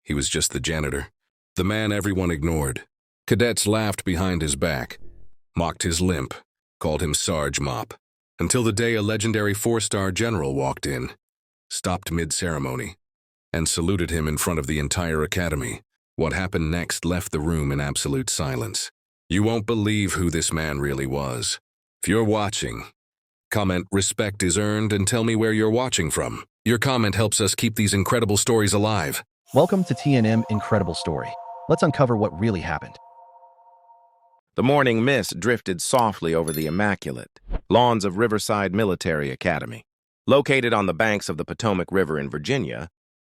He was just the janitor, the man everyone ignored. Cadets laughed behind his back, mocked his limp, called him Sarge Mop, until the day a legendary four-star general walked in, stopped mid-ceremony, and saluted him in front of the entire academy. What happened next left the room in absolute silence. You won't believe who this man really was. If you're watching, comment "Respect is earned" and tell me where you're watching from. Your comment helps us keep these incredible stories alive. Welcome to TNM Incredible Story. Let's uncover what really happened. The morning mist drifted softly over the immaculate lawns of Riverside Military Academy. Located on the banks of the Potomac River in Virginia,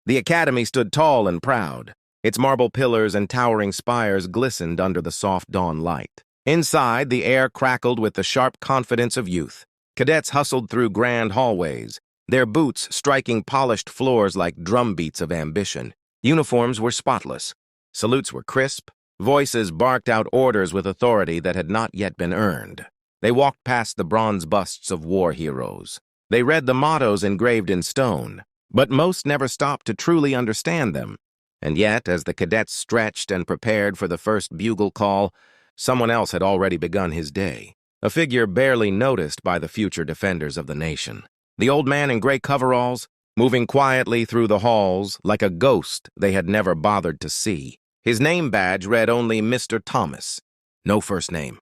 the academy stood tall and proud. Its marble pillars and towering spires glistened under the soft dawn light. Inside, the air crackled with the sharp confidence of youth. Cadets hustled through grand hallways, their boots striking polished floors like drumbeats of ambition. Uniforms were spotless. Salutes were crisp. Voices barked out orders with authority that had not yet been earned. They walked past the bronze busts of war heroes. They read the mottos engraved in stone, but most never stopped to truly understand them. And yet, as the cadets stretched and prepared for the first bugle call, someone else had already begun his day, a figure barely noticed by the future defenders of the nation. The old man in gray coveralls, moving quietly through the halls like a ghost they had never bothered to see. His name badge read only Mr. Thomas. No first name,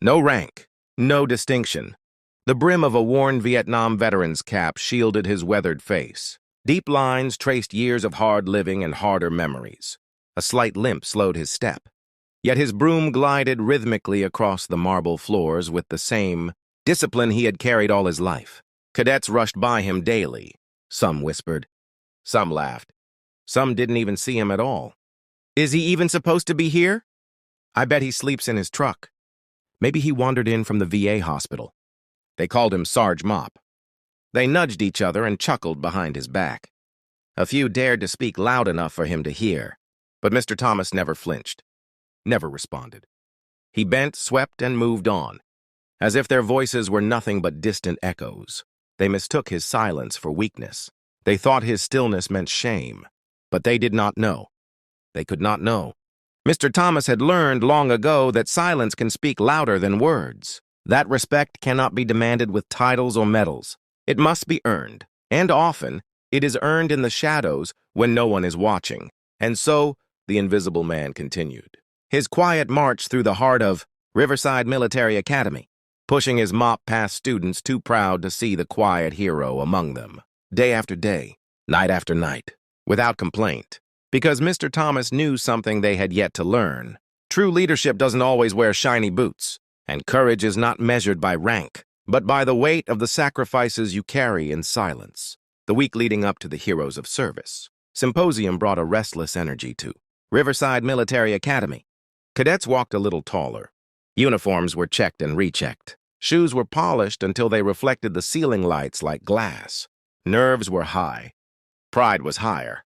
no rank, no distinction. The brim of a worn Vietnam veteran's cap shielded his weathered face. Deep lines traced years of hard living and harder memories. A slight limp slowed his step. Yet his broom glided rhythmically across the marble floors with the same discipline he had carried all his life. Cadets rushed by him daily. Some whispered. Some laughed. Some didn't even see him at all. Is he even supposed to be here? I bet he sleeps in his truck. Maybe he wandered in from the VA hospital. They called him Sarge Mop. They nudged each other and chuckled behind his back. A few dared to speak loud enough for him to hear, but Mr. Thomas never flinched, never responded. He bent, swept, and moved on, as if their voices were nothing but distant echoes. They mistook his silence for weakness. They thought his stillness meant shame, but they did not know. They could not know. Mr. Thomas had learned long ago that silence can speak louder than words. That respect cannot be demanded with titles or medals. It must be earned, and often it is earned in the shadows when no one is watching. And so, the Invisible Man continued his quiet march through the heart of Riverside Military Academy, pushing his mop past students too proud to see the quiet hero among them, day after day, night after night, without complaint. Because Mr. Thomas knew something they had yet to learn. True leadership doesn't always wear shiny boots, and courage is not measured by rank, but by the weight of the sacrifices you carry in silence. The week leading up to the Heroes of Service Symposium brought a restless energy to Riverside Military Academy. Cadets walked a little taller. Uniforms were checked and rechecked. Shoes were polished until they reflected the ceiling lights like glass. Nerves were high. Pride was higher.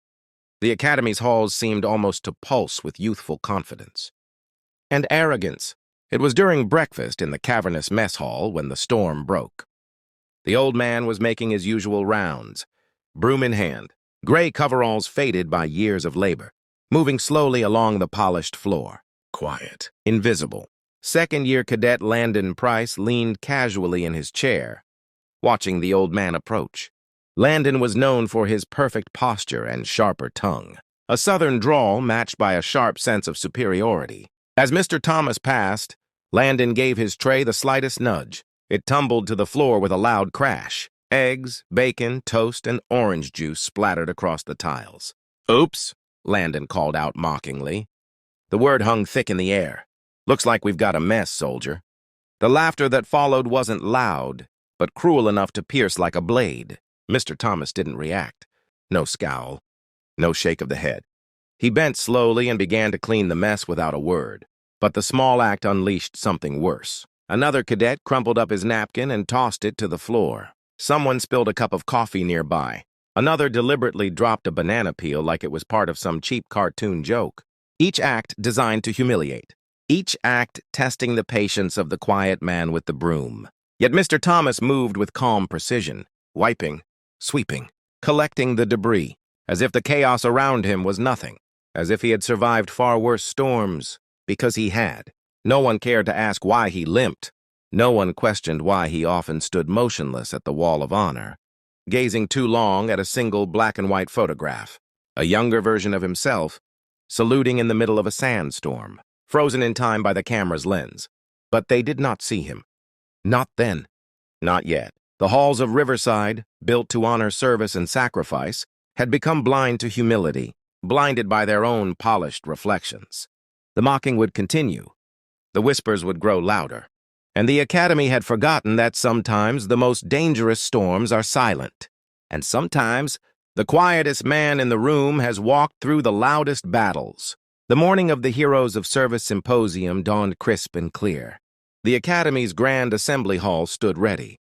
The academy's halls seemed almost to pulse with youthful confidence. And arrogance. It was during breakfast in the cavernous mess hall when the storm broke. The old man was making his usual rounds, broom in hand, gray coveralls faded by years of labor, moving slowly along the polished floor. Quiet, invisible. Second-year cadet Landon Price leaned casually in his chair, watching the old man approach. Landon was known for his perfect posture and sharper tongue, a southern drawl matched by a sharp sense of superiority. As Mr. Thomas passed, Landon gave his tray the slightest nudge. It tumbled to the floor with a loud crash. Eggs, bacon, toast, and orange juice splattered across the tiles. "Oops," Landon called out mockingly. The word hung thick in the air. "Looks like we've got a mess, soldier." The laughter that followed wasn't loud, but cruel enough to pierce like a blade. Mr. Thomas didn't react. No scowl, no shake of the head. He bent slowly and began to clean the mess without a word. But the small act unleashed something worse. Another cadet crumpled up his napkin and tossed it to the floor. Someone spilled a cup of coffee nearby. Another deliberately dropped a banana peel like it was part of some cheap cartoon joke. Each act designed to humiliate. Each act testing the patience of the quiet man with the broom. Yet Mr. Thomas moved with calm precision, wiping, sweeping, collecting the debris, as if the chaos around him was nothing, as if he had survived far worse storms, because he had. No one cared to ask why he limped. No one questioned why he often stood motionless at the wall of honor, gazing too long at a single black-and-white photograph, a younger version of himself, saluting in the middle of a sandstorm, frozen in time by the camera's lens. But they did not see him. Not then. Not yet. The halls of Riverside, built to honor service and sacrifice, had become blind to humility, blinded by their own polished reflections. The mocking would continue. The whispers would grow louder. And the Academy had forgotten that sometimes the most dangerous storms are silent. And sometimes the quietest man in the room has walked through the loudest battles. The morning of the Heroes of Service Symposium dawned crisp and clear. The Academy's grand assembly hall stood ready.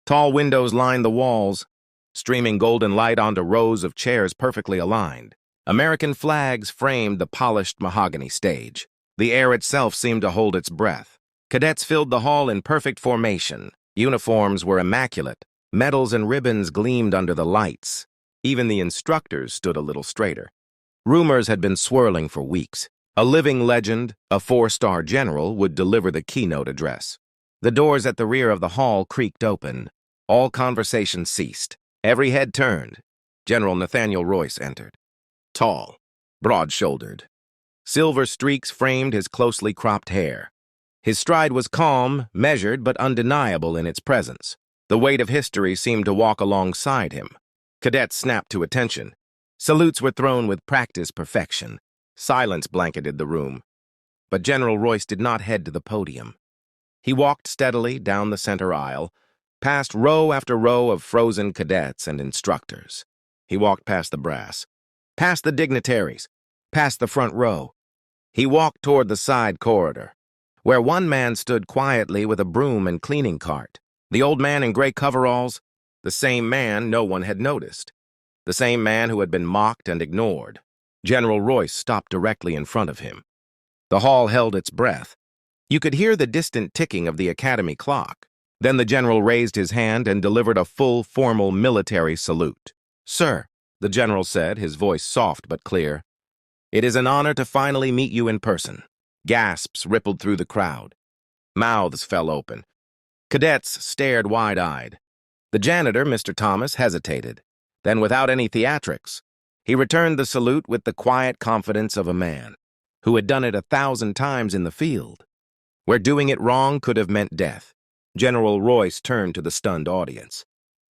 Tall windows lined the walls, streaming golden light onto rows of chairs perfectly aligned. American flags framed the polished mahogany stage. The air itself seemed to hold its breath. Cadets filled the hall in perfect formation. Uniforms were immaculate. Medals and ribbons gleamed under the lights. Even the instructors stood a little straighter. Rumors had been swirling for weeks. A living legend, a 4-star general, would deliver the keynote address. The doors at the rear of the hall creaked open. All conversation ceased. Every head turned. General Nathaniel Royce entered. Tall, broad-shouldered. Silver streaks framed his closely cropped hair. His stride was calm, measured, but undeniable in its presence. The weight of history seemed to walk alongside him. Cadets snapped to attention. Salutes were thrown with practiced perfection. Silence blanketed the room. But General Royce did not head to the podium. He walked steadily down the center aisle, past row after row of frozen cadets and instructors. He walked past the brass, past the dignitaries, past the front row. He walked toward the side corridor, where one man stood quietly with a broom and cleaning cart. The old man in gray coveralls, the same man no one had noticed. The same man who had been mocked and ignored. General Royce stopped directly in front of him. The hall held its breath. You could hear the distant ticking of the Academy clock. Then the general raised his hand and delivered a full, formal military salute. "Sir," the general said, his voice soft but clear, "it is an honor to finally meet you in person." Gasps rippled through the crowd. Mouths fell open. Cadets stared wide-eyed. The janitor, Mr. Thomas, hesitated. Then, without any theatrics, he returned the salute with the quiet confidence of a man who had done it 1,000 times in the field, where doing it wrong could have meant death. General Royce turned to the stunned audience.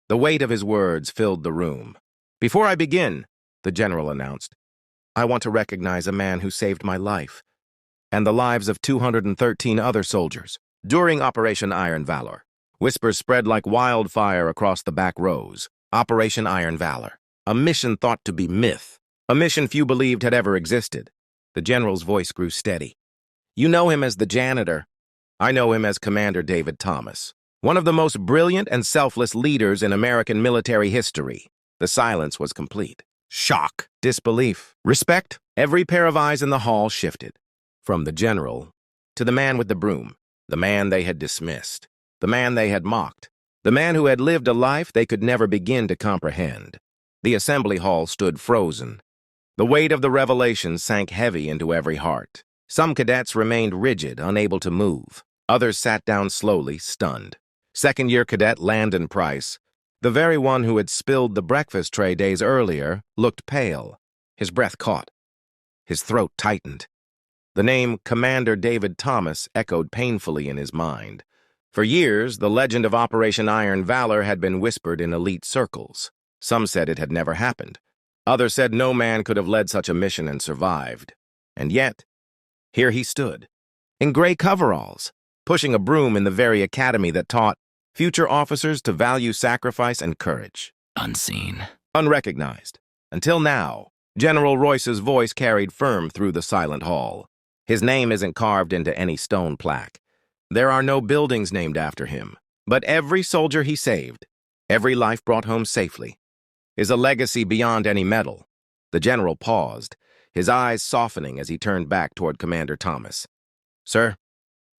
The weight of his words filled the room. "Before I begin," the general announced, "I want to recognize a man who saved my life and the lives of 213 other soldiers during Operation Iron Valor." Whispers spread like wildfire across the back rows. Operation Iron Valor, a mission thought to be myth, a mission few believed had ever existed. The general's voice grew steady. "You know him as the janitor. I know him as Commander David Thomas, one of the most brilliant and selfless leaders in American military history." The silence was complete. Shock, disbelief, respect. Every pair of eyes in the hall shifted. From the general to the man with the broom, the man they had dismissed, the man they had mocked, the man who had lived a life they could never begin to comprehend. The assembly hall stood frozen. The weight of the revelation sank heavy into every heart. Some cadets remained rigid, unable to move. Others sat down slowly, stunned. Second-year cadet Landon Price, the very one who had spilled the breakfast tray days earlier, looked pale. His breath caught. His throat tightened. The name Commander David Thomas echoed painfully in his mind. For years, the legend of Operation Iron Valor had been whispered in elite circles. Some said it had never happened. Others said no man could have led such a mission and survived. And yet, here he stood, in gray coveralls, pushing a broom in the very academy that taught future officers to value sacrifice and courage. Unseen. Unrecognized. Until now, General Royce's voice carried firm through the silent hall. His name isn't carved into any stone plaque. There are no buildings named after him. But every soldier he saved, every life brought home safely, is a legacy beyond any medal. The general paused, his eyes softening as he turned back toward Commander Thomas. "Sir,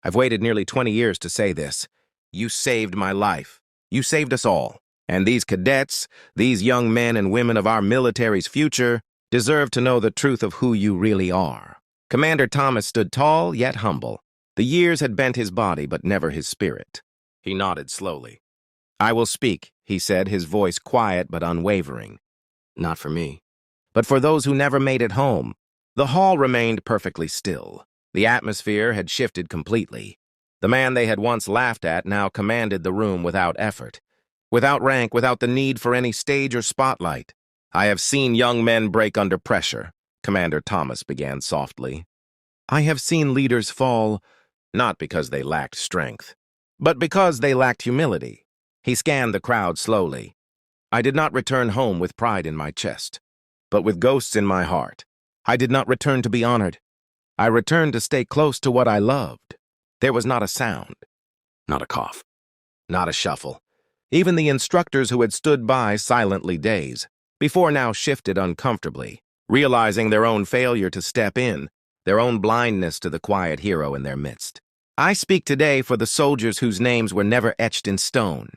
I've waited nearly 20 years to say this. You saved my life. You saved us all. And these cadets, these young men and women of our military's future, deserve to know the truth of who you really are. Commander Thomas stood tall yet humble. The years had bent his body, but never his spirit. He nodded slowly. "I will speak," he said, his voice quiet but unwavering. "Not for me, but for those who never made it home." The hall remained perfectly still. The atmosphere had shifted completely. The man they had once laughed at now commanded the room without effort, without rank, without the need for any stage or spotlight. "I have seen young men break under pressure," Commander Thomas began softly. "I have seen leaders fall, not because they lacked strength, but because they lacked humility." He scanned the crowd slowly. "I did not return home with pride in my chest, but with ghosts in my heart. I did not return to be honored. I returned to stay close to what I loved." There was not a sound, not a cough, not a shuffle. Even the instructors who had stood by silently dazed, before now shifted uncomfortably, realizing their own failure to step in, their own blindness to the quiet hero in their midst. I speak today for the soldiers whose names were never etched in stone,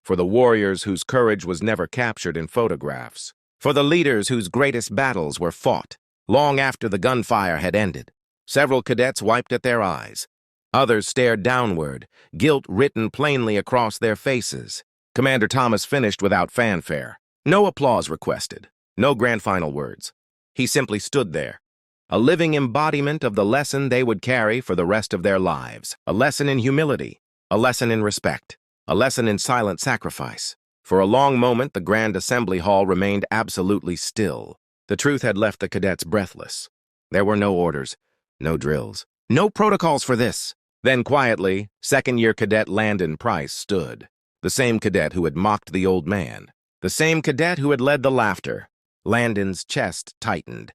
for the warriors whose courage was never captured in photographs, for the leaders whose greatest battles were fought long after the gunfire had ended. Several cadets wiped at their eyes. Others stared downward, guilt written plainly across their faces. Commander Thomas finished without fanfare. No applause requested, no grand final words. He simply stood there, a living embodiment of the lesson they would carry for the rest of their lives. A lesson in humility, a lesson in respect, a lesson in silent sacrifice. For a long moment, the Grand Assembly Hall remained absolutely still. The truth had left the cadets breathless. There were no orders, no drills, no protocols for this. Then quietly, second-year cadet Landon Price stood, the same cadet who had mocked the old man, the same cadet who had led the laughter. Landon's chest tightened.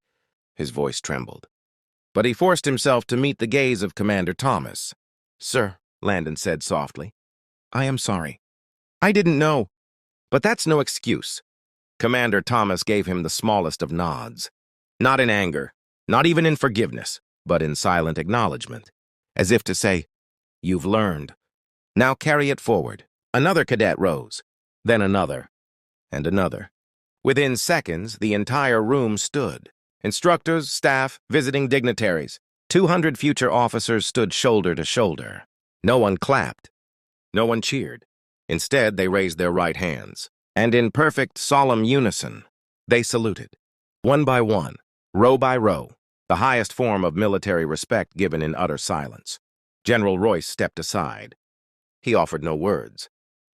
His voice trembled. But he forced himself to meet the gaze of Commander Thomas. "Sir," Landon said softly, "I am sorry. I didn't know. But that's no excuse." Commander Thomas gave him the smallest of nods. Not in anger, not even in forgiveness, but in silent acknowledgement, as if to say, "You've learned. Now carry it forward." Another cadet rose, then another, and another. Within seconds, the entire room stood. Instructors, staff, visiting dignitaries. 200 future officers stood shoulder to shoulder. No one clapped. No one cheered. Instead, they raised their right hands, and in perfect, solemn unison, they saluted. One by one, row by row, the highest form of military respect given in utter silence. General Royce stepped aside. He offered no words.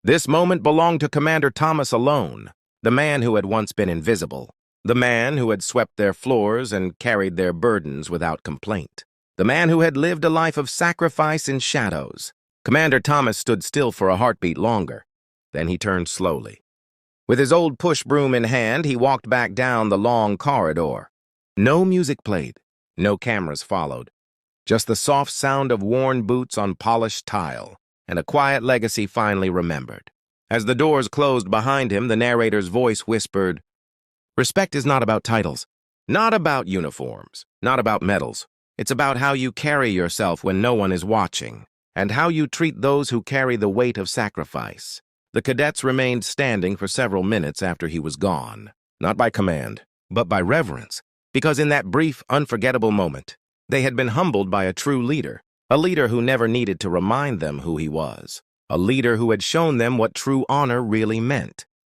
This moment belonged to Commander Thomas alone, the man who had once been invisible, the man who had swept their floors and carried their burdens without complaint, the man who had lived a life of sacrifice in shadows. Commander Thomas stood still for a heartbeat longer. Then he turned slowly. With his old push broom in hand, he walked back down the long corridor. No music played, no cameras followed, just the soft sound of worn boots on polished tile, and a quiet legacy finally remembered. As the doors closed behind him, the narrator's voice whispered, "Respect is not about titles, not about uniforms, not about medals. It's about how you carry yourself when no one is watching, and how you treat those who carry the weight of sacrifice." The cadets remained standing for several minutes after he was gone, not by command, but by reverence, because in that brief, unforgettable moment, they had been humbled by a true leader, a leader who never needed to remind them who he was, a leader who had shown them what true honor really meant.